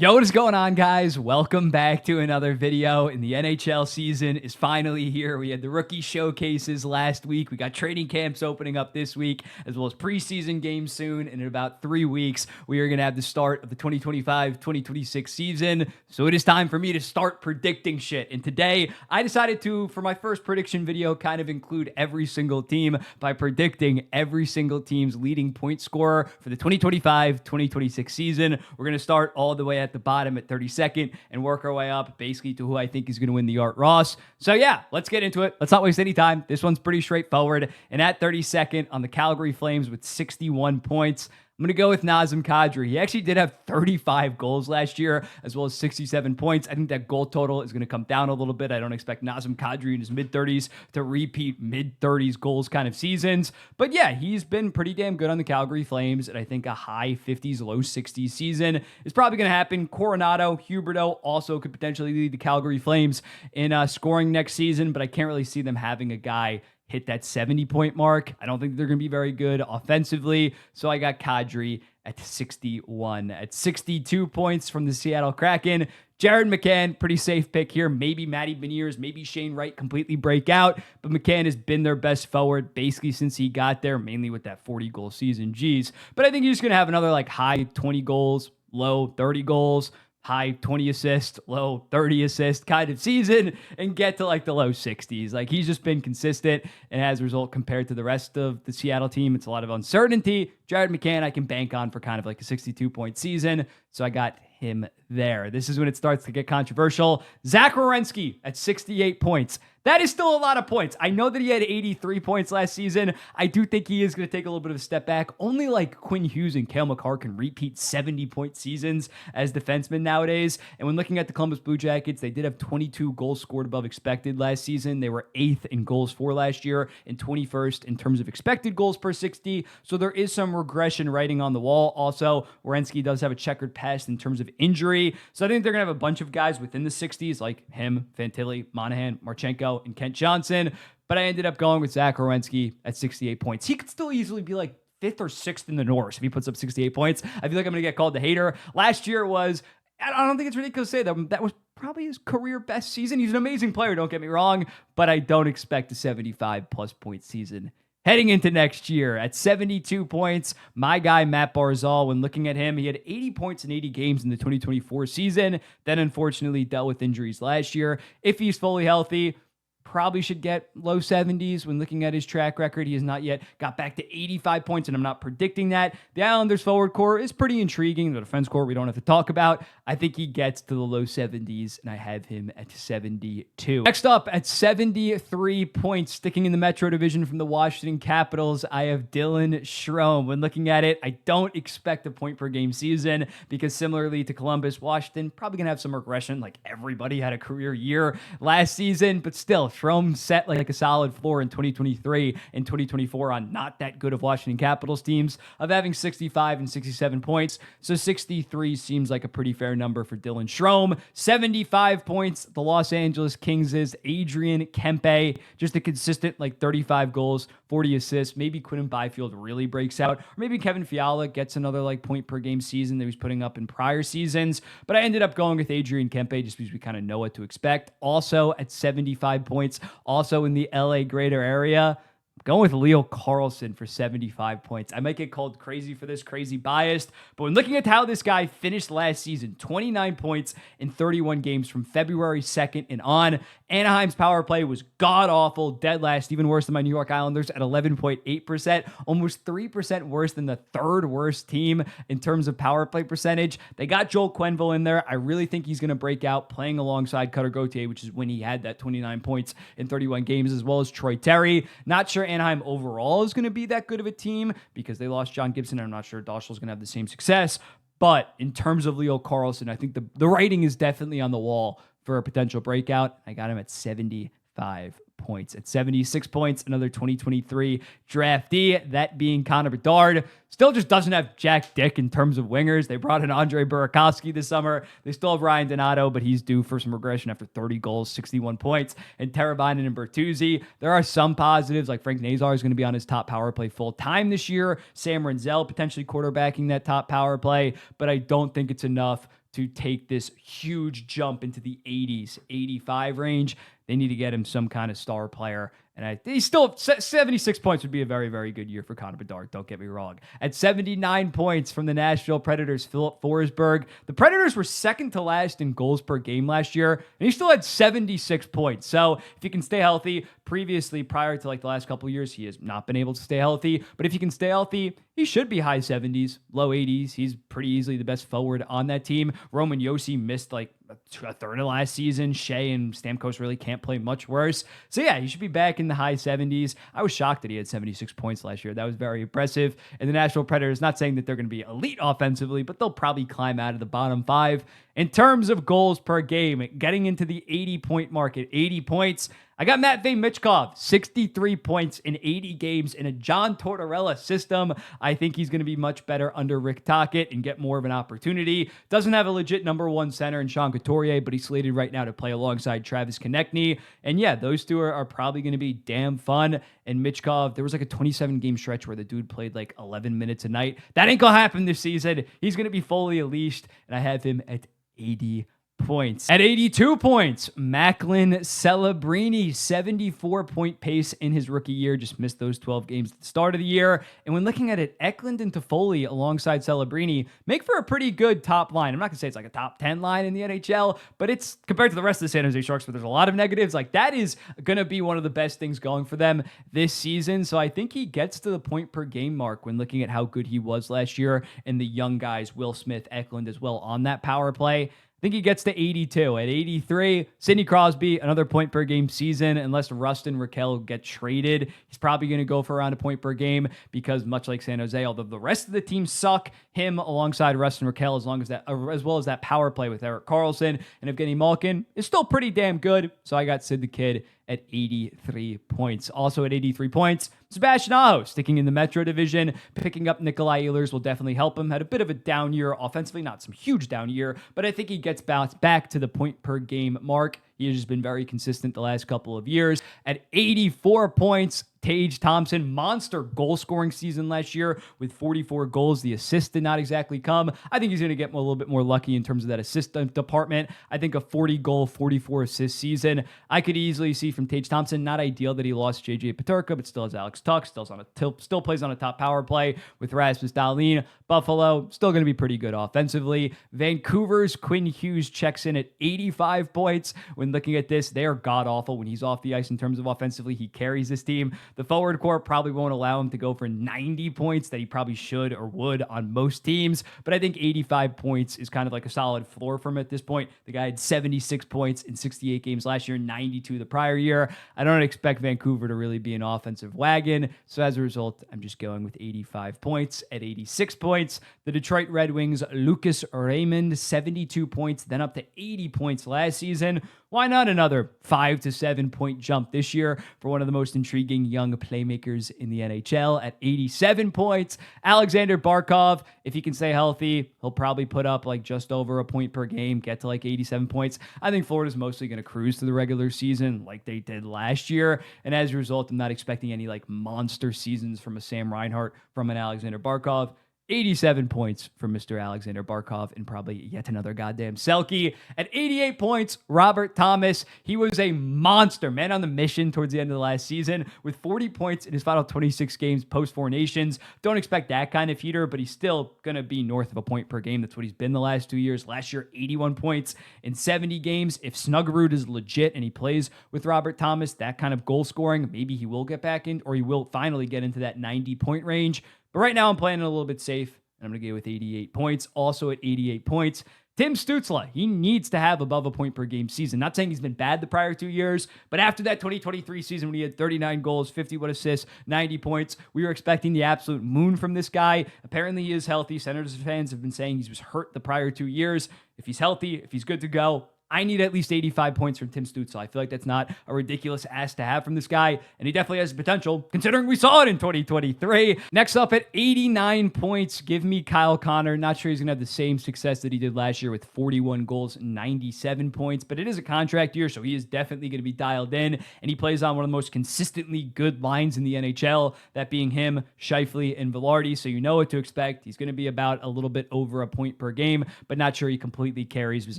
Yo, what is going on, guys? Welcome back to another video. And the NHL season is finally here. We had the rookie showcases last week. We got training camps opening up this week, as well as preseason games soon. And in about 3 weeks, we are going to have the start of the 2025-2026 season. So it is time for me to start predicting shit. And today, I decided to, for my first prediction video, kind of include every single team by predicting every single team's leading point scorer for the 2025-2026 season. We're going to start all the way at the bottom at 32nd and work our way up basically to who I think is going to win the Art Ross. So yeah, let's get into it. Let's not waste any time. This one's pretty straightforward. And at 32nd on the Calgary Flames with 61 points, I'm going to go with Nazem Kadri. He actually did have 35 goals last year, as well as 67 points. I think that goal total is going to come down a little bit. I don't expect Nazem Kadri in his mid-30s to repeat mid-30s goals kind of seasons. But yeah, he's been pretty damn good on the Calgary Flames, and I think a high 50s, low 60s season is probably going to happen. Coronado, Huberdeau also could potentially lead the Calgary Flames in scoring next season, but I can't really see them having a guy hit that 70-point mark. I don't think they're going to be very good offensively. So I got Kadri at 61. At 62 points from the Seattle Kraken, Jared McCann, pretty safe pick here. Maybe Matty Beniers, maybe Shane Wright completely break out. But McCann has been their best forward basically since he got there, mainly with that 40-goal season. Jeez. But I think he's going to have another like high 20 goals, low 30 goals, high 20 assist, low 30 assist kind of season and get to like the low 60s. Like he's just been consistent, and as a result, compared to the rest of the Seattle team, it's a lot of uncertainty. Jared McCann, I can bank on for kind of like a 62-point season. So I got him there. This is when it starts to get controversial. Zach Werenski at 68 points. That is still a lot of points. I know that he had 83 points last season. I do think he is going to take a little bit of a step back. Only like Quinn Hughes and Cale Makar can repeat 70-point seasons as defensemen nowadays. And when looking at the Columbus Blue Jackets, they did have 22 goals scored above expected last season. They were 8th in goals for last year and 21st in terms of expected goals per 60. So there is some regression writing on the wall. Also, Werenski does have a checkered past in terms of injury. So I think they're going to have a bunch of guys within the 60s like him, Fantilli, Monahan, Marchenko, and Kent Johnson, but I ended up going with Zach Werenski at 68 points. He could still easily be like 5th or 6th in the Norris if he puts up 68 points. I feel like I'm going to get called the hater. Last year was, I don't think it's ridiculous to say that was probably his career best season. He's an amazing player, don't get me wrong, but I don't expect a 75-plus point season heading into next year. At 72 points, my guy Matt Barzal, when looking at him, he had 80 points in 80 games in the 2024 season, then unfortunately dealt with injuries last year. If he's fully healthy, probably should get low 70s. When looking at his track record, he has not yet got back to 85 points, and I'm not predicting that. The Islanders forward core is pretty intriguing. The defense core we don't have to talk about. I think he gets to the low 70s, and I have him at 72. Next up, at 73 points, sticking in the Metro Division from the Washington Capitals, I have Dylan Strome. When looking at it, I don't expect a point-per-game season because similarly to Columbus, Washington probably going to have some regression. Like everybody had a career year last season, but still, Strome set like a solid floor in 2023 and 2024 on not that good of Washington Capitals teams of having 65 and 67 points. So 63 seems like a pretty fair number for Dylan Strome. 75 points, the Los Angeles Kings' Adrian Kempe, just a consistent like 35 goals, 40 assists. Maybe Quinton Byfield really breaks out, or maybe Kevin Fiala gets another like point per game season that he was putting up in prior seasons. But I ended up going with Adrian Kempe just because we kind of know what to expect. Also at 75 points, also in the LA greater area, I'm going with Leo Carlson for 75 points. I might get called crazy for this, crazy biased, but when looking at how this guy finished last season, 29 points in 31 games from February 2nd and on. Anaheim's power play was god-awful, dead last, even worse than my New York Islanders at 11.8%, almost 3% worse than the third worst team in terms of power play percentage. They got Joel Quenneville in there. I really think he's going to break out playing alongside Cutter Gauthier, which is when he had that 29 points in 31 games, as well as Troy Terry. Not sure Anaheim overall is going to be that good of a team because they lost John Gibson, and I'm not sure Daschle is going to have the same success. But in terms of Leo Carlson, I think the writing is definitely on the wall for a potential breakout. I got him at 75 points. At 76 points, another 2023 draftee, that being Connor Bedard. Still just doesn't have Jack Dick in terms of wingers. They brought in Andre Burakovsky this summer. They still have Ryan Donato, but he's due for some regression after 30 goals, 61 points. And Teravainen and Bertuzzi. There are some positives, like Frank Nazar is going to be on his top power play full time this year. Sam Renzel potentially quarterbacking that top power play, but I don't think it's enough to take this huge jump into the 80s, 85 range. They need to get him some kind of star player. And he's still 76 points would be a very, very good year for Connor Bedard. Don't get me wrong. At 79 points from the Nashville Predators, Philip Forsberg. The Predators were second to last in goals per game last year, and he still had 76 points. So if he can stay healthy, previously, prior to like the last couple of years, he has not been able to stay healthy. But if he can stay healthy, he should be high 70s, low 80s. He's pretty easily the best forward on that team. Roman Josi missed like a third of last season. Shea and Stamkos really can't play much worse. So yeah, he should be back in the high 70s. I was shocked that he had 76 points last year. That was very impressive. And the Nashville Predators, not saying that they're going to be elite offensively, but they'll probably climb out of the bottom 5. In terms of goals per game, getting into the 80-point mark at 80 points, I got Matvei Michkov, 63 points in 80 games in a John Tortorella system. I think he's going to be much better under Rick Tocchet and get more of an opportunity. Doesn't have a legit number one center in Sean Couturier, but he's slated right now to play alongside Travis Konechny. And yeah, those two are probably going to be damn fun. And Michkov, there was like a 27-game stretch where the dude played like 11 minutes a night. That ain't going to happen this season. He's going to be fully unleashed, and I have him at 80 points. At 82 points, Macklin Celebrini, 74-point pace in his rookie year. Just missed those 12 games at the start of the year. And when looking at it, Eklund and Toffoli alongside Celebrini make for a pretty good top line. I'm not going to say it's like a top 10 line in the NHL, but it's compared to the rest of the San Jose Sharks, where there's a lot of negatives. Like that is going to be one of the best things going for them this season. So I think he gets to the point per game mark when looking at how good he was last year and the young guys, Will Smith, Eklund as well on that power play. I think he gets to 82. At 83, Sidney Crosby, another point per game season. Unless Rust and Raquel get traded, he's probably going to go for around a point per game because much like San Jose, although the rest of the team suck, him alongside Rust and Raquel, as well as that power play with Erik Karlsson and Evgeny Malkin is still pretty damn good. So I got Sid the Kid at 83 points. Also at 83 points, Sebastian Aho, sticking in the Metro Division, picking up Nikolai Ehlers will definitely help him. Had a bit of a down year offensively, not some huge down year, but I think he gets bounced back to the point per game mark. He has just been very consistent the last couple of years. At 84 points, Tage Thompson, monster goal scoring season last year with 44 goals. The assist did not exactly come. I think he's going to get a little bit more lucky in terms of that assist department. I think a 40-goal, 44-assist season, I could easily see from Tage Thompson. Not ideal that he lost JJ Peterka, but still has Alex Tuch, still plays on a top power play with Rasmus Dahlin. Buffalo, still going to be pretty good offensively. Vancouver's Quinn Hughes checks in at 85 points. When looking at this, they are god-awful when he's off the ice in terms of offensively. He carries this team. The forward core probably won't allow him to go for 90 points that he probably should or would on most teams, but I think 85 points is kind of like a solid floor for him at this point. The guy had 76 points in 68 games last year, 92 the prior year. I don't expect Vancouver to really be an offensive wagon, so as a result, I'm just going with 85 points. At 86 points, the Detroit Red Wings, Lucas Raymond, 72 points, then up to 80 points last season. Why not another 5 to 7 point jump this year for one of the most intriguing young playmakers in the NHL at 87 points? Alexander Barkov, if he can stay healthy, he'll probably put up like just over a point per game, get to like 87 points. I think Florida's mostly going to cruise through the regular season like they did last year. And as a result, I'm not expecting any like monster seasons from a Sam Reinhart, from an Alexander Barkov. 87 points for Mr. Alexander Barkov and probably yet another goddamn Selke. At 88 points, Robert Thomas. He was a monster, man on the mission towards the end of the last season with 40 points in his final 26 games post-Four Nations. Don't expect that kind of heater, but he's still going to be north of a point per game. That's what he's been the last 2 years. Last year, 81 points in 70 games. If Snuggerud is legit and he plays with Robert Thomas, that kind of goal scoring, maybe he will get back in, or he will finally get into that 90-point range. But right now, I'm playing it a little bit safe, and I'm going to go with 88 points. Also at 88 points, Tim Stützle. He needs to have above a point per game season. Not saying he's been bad the prior 2 years, but after that 2023 season when he had 39 goals, 51 assists, 90 points, we were expecting the absolute moon from this guy. Apparently, he is healthy. Senators fans have been saying he was hurt the prior 2 years. If he's healthy, if he's good to go, I need at least 85 points from Tim Stützle. I feel like that's not a ridiculous ask to have from this guy, and he definitely has the potential, considering we saw it in 2023. Next up at 89 points, give me Kyle Connor. Not sure he's going to have the same success that he did last year with 41 goals and 97 points, but it is a contract year, so he is definitely going to be dialed in, and he plays on one of the most consistently good lines in the NHL, that being him, Scheifele, and Velarde, so you know what to expect. He's going to be about a little bit over a point per game, but not sure he completely carries, because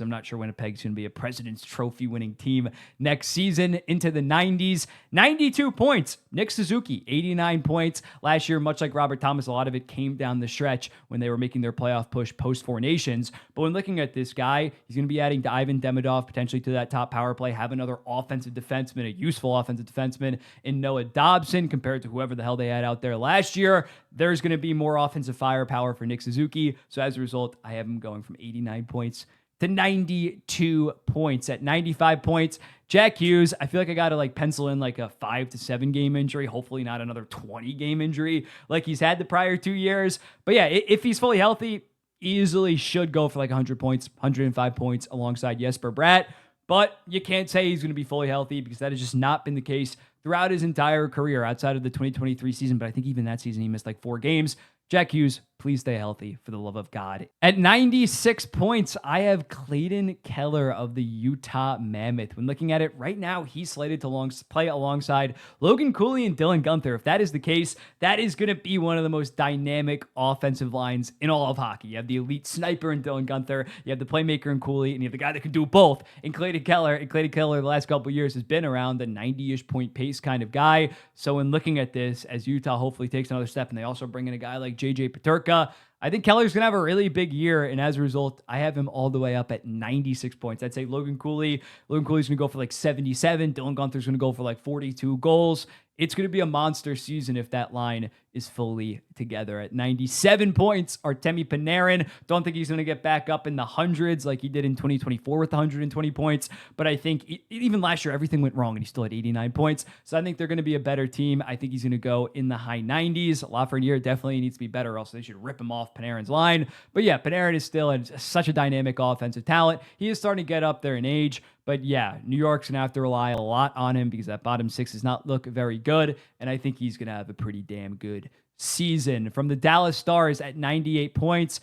I'm not sure Winnipeg's going to be a President's Trophy winning team next season. Into the 90s, 92 points. Nick Suzuki, 89 points. Last year, much like Robert Thomas, a lot of it came down the stretch when they were making their playoff push post-Four Nations. But when looking at this guy, he's going to be adding Ivan Demidov potentially to that top power play, have another offensive defenseman, a useful offensive defenseman in Noah Dobson compared to whoever the hell they had out there last year. There's going to be more offensive firepower for Nick Suzuki. So as a result, I have him going from 89 points to 92 points. At 95 points, Jack Hughes, I feel like I got to pencil in a 5 to 7 game injury, hopefully not another 20 game injury like he's had the prior 2 years. But yeah, if he's fully healthy, easily should go for 100 points, 105 points alongside Jesper Bratt. But you can't say he's going to be fully healthy, because that has just not been the case throughout his entire career outside of the 2023 season. But I think even that season he missed 4 games. Jack Hughes, please stay healthy for the love of God. At 96 points, I have Clayton Keller of the Utah Mammoth. When looking at it right now, he's slated to play alongside Logan Cooley and Dylan Guenther. If that is the case, that is going to be one of the most dynamic offensive lines in all of hockey. You have the elite sniper in Dylan Guenther, you have the playmaker in Cooley, and you have the guy that can do both in Clayton Keller. And Clayton Keller the last couple of years has been around the 90-ish point pace kind of guy. So when looking at this, as Utah hopefully takes another step, and they also bring in a guy like JJ Peterka, I think Keller's going to have a really big year, and as a result, I have him all the way up at 96 points. I'd say Logan Cooley's going to go for 77. Dylan Guenther's going to go for 42 goals. It's going to be a monster season if that line is fully together. At 97 points, Artemi Panarin. Don't think he's going to get back up in the hundreds like he did in 2024 with 120 points. But I think even last year, everything went wrong and he still had 89 points. So I think they're going to be a better team. I think he's going to go in the high 90s. Lafreniere definitely needs to be better, else they should rip him off Panarin's line. But yeah, Panarin is still such a dynamic offensive talent. He is starting to get up there in age. But yeah, New York's going to have to rely a lot on him, because that bottom six does not look very good. And I think he's going to have a pretty damn good season. From the Dallas Stars at 98 points,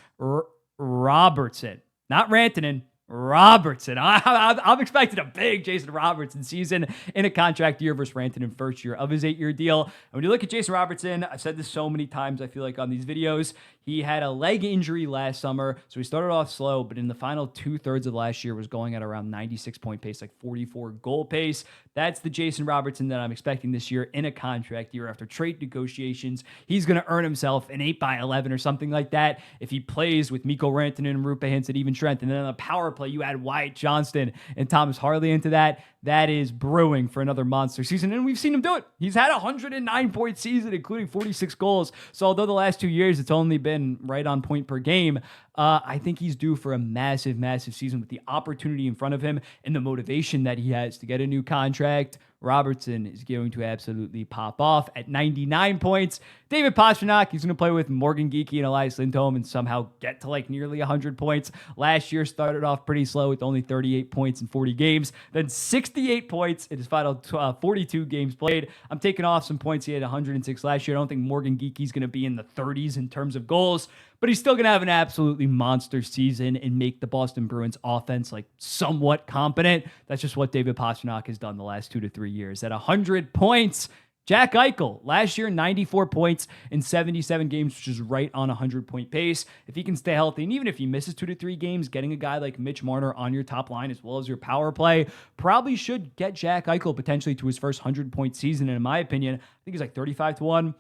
Robertson, not Rantanen, Robertson. I'm expecting a big Jason Robertson season in a contract year versus Rantanen first year of his 8-year deal. And when you look at Jason Robertson, I've said this so many times, I feel like on these videos, he had a leg injury last summer, so he started off slow, but in the final 2/3 of last year was going at around 96 point pace, 44 goal pace. That's the Jason Robertson that I'm expecting this year in a contract year. After trade negotiations, he's going to earn himself an 8x11 or something like that if he plays with Mikko Rantanen and Roope Hintz at even strength. And then on the power play, you add Wyatt Johnston and Thomas Harley into that. That is brewing for another monster season, and we've seen him do it. He's had a 109-point season, including 46 goals. So although the last 2 years it's only been right on point per game, I think he's due for a massive, massive season with the opportunity in front of him and the motivation that he has to get a new contract. Robertson is going to absolutely pop off. At 99 points, David Pastrnak, he's going to play with Morgan Geekie and Elias Lindholm and somehow get to nearly 100 points. Last year started off pretty slow with only 38 points in 40 games, then 68 points in his final 42 games played. I'm taking off some points. He had 106 last year. I don't think Morgan Geekie's going to be in the 30s in terms of goals, but he's still going to have an absolutely monster season and make the Boston Bruins offense somewhat competent. That's just what David Pastrnak has done the last 2 to 3 years. At 100 points, Jack Eichel, last year, 94 points in 77 games, which is right on a 100-point pace. If he can stay healthy, and even if he misses 2 to 3 games, getting a guy like Mitch Marner on your top line as well as your power play probably should get Jack Eichel potentially to his first 100-point season. And in my opinion, I think he's 35-1.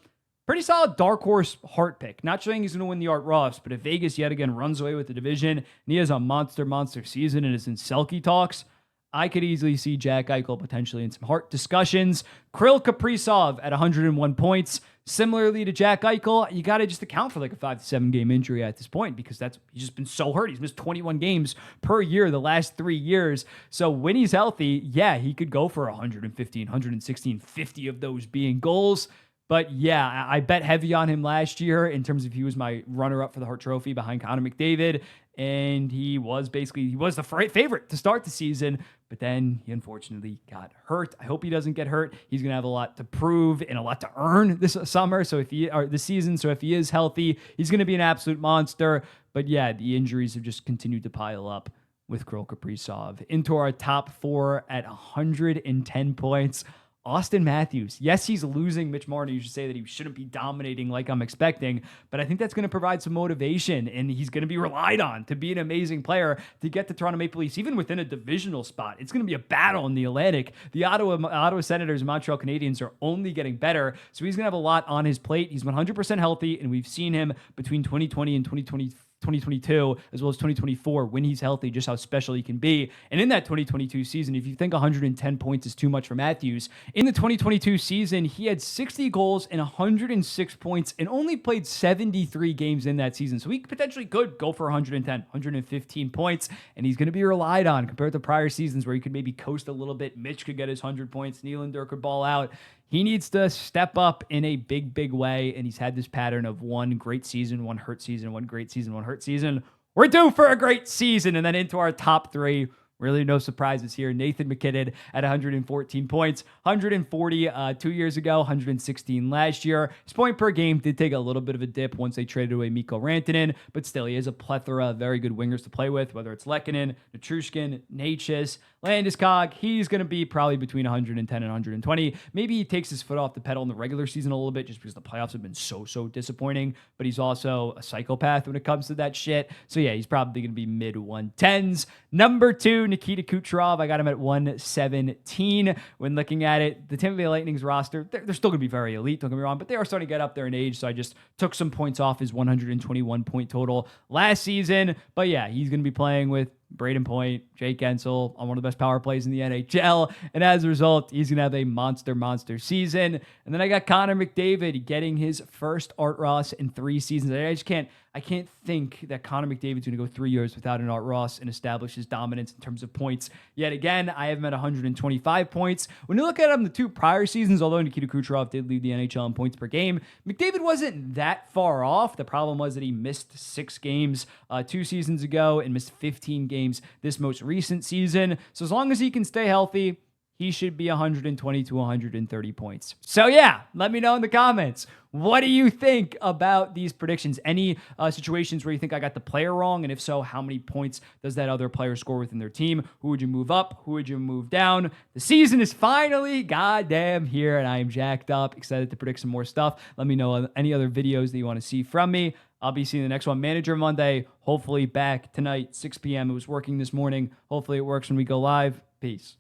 Pretty solid dark horse heart pick. Not saying he's going to win the Art Ross, but if Vegas yet again runs away with the division and he has a monster season and is in Selke talks, I could easily see Jack Eichel potentially in some heart discussions. Kirill Kaprizov at 101 points. Similarly to Jack Eichel, you got to just account for a 5 to 7 game injury at this point, because he's just been so hurt. He's missed 21 games per year the last 3 years. So when he's healthy, yeah, he could go for 115, 116, 50 of those being goals. But yeah, I bet heavy on him last year in terms of he was my runner-up for the Hart Trophy behind Connor McDavid. and he was the favorite to start the season, but then he unfortunately got hurt. I hope he doesn't get hurt. He's going to have a lot to prove and a lot to earn this summer. So if he is healthy, he's going to be an absolute monster. But yeah, the injuries have just continued to pile up with Kirill Kaprizov. Into our top 4 at 110 points. Austin Matthews. Yes, he's losing Mitch Marner. You should say that he shouldn't be dominating like I'm expecting, but I think that's going to provide some motivation, and he's going to be relied on to be an amazing player to get the Toronto Maple Leafs, even within a divisional spot. It's going to be a battle in the Atlantic. The Ottawa Senators and Montreal Canadiens are only getting better, so he's going to have a lot on his plate. He's 100% healthy, and we've seen him between 2020 and 2022, as well as 2024, when he's healthy, just how special he can be. And in that 2022 season, if you think 110 points is too much for Matthews, in the 2022 season, he had 60 goals and 106 points and only played 73 games in that season. So he potentially could go for 110, 115 points, and he's going to be relied on compared to prior seasons where he could maybe coast a little bit. Mitch could get his 100 points. Nylander could ball out. He needs to step up in a big, big way, and he's had this pattern of one great season, one hurt season, one great season, one hurt season. We're due for a great season, and then into our top 3. Really no surprises here. Nathan MacKinnon at 114 points, 140 2 years ago, 116 last year. His point per game did take a little bit of a dip once they traded away Mikko Rantanen, but still he has a plethora of very good wingers to play with, whether it's Lehkonen, Natrushkin, Natchez, Landeskog. He's going to be probably between 110 and 120. Maybe he takes his foot off the pedal in the regular season a little bit just because the playoffs have been so disappointing, but he's also a psychopath when it comes to that shit. So yeah, he's probably going to be mid 110s. Number 2, Nikita Kucherov. I got him at 117. When looking at it, the Tampa Bay Lightning's roster, they're still going to be very elite, don't get me wrong, but they are starting to get up there in age, so I just took some points off his 121 point total last season. But yeah, he's going to be playing with Braden Point, Jake Gensel on one of the best power plays in the NHL. And as a result, he's going to have a monster season. And then I got Connor McDavid getting his first Art Ross in 3 seasons. I can't think that Connor McDavid's going to go 3 years without an Art Ross and establish his dominance in terms of points. Yet again, I have him at 125 points. When you look at him the 2 prior seasons, although Nikita Kucherov did lead the NHL in points per game, McDavid wasn't that far off. The problem was that he missed 6 games 2 seasons ago and missed 15 games this most recent season. So as long as he can stay healthy, he should be 120 to 130 points. So yeah, let me know in the comments. What do you think about these predictions? Any situations where you think I got the player wrong? And if so, how many points does that other player score within their team? Who would you move up? Who would you move down? The season is finally goddamn here, and I am jacked up, excited to predict some more stuff. Let me know any other videos that you want to see from me. I'll be seeing the next one, Manager Monday, hopefully back tonight, 6 p.m. It was working this morning. Hopefully it works when we go live. Peace.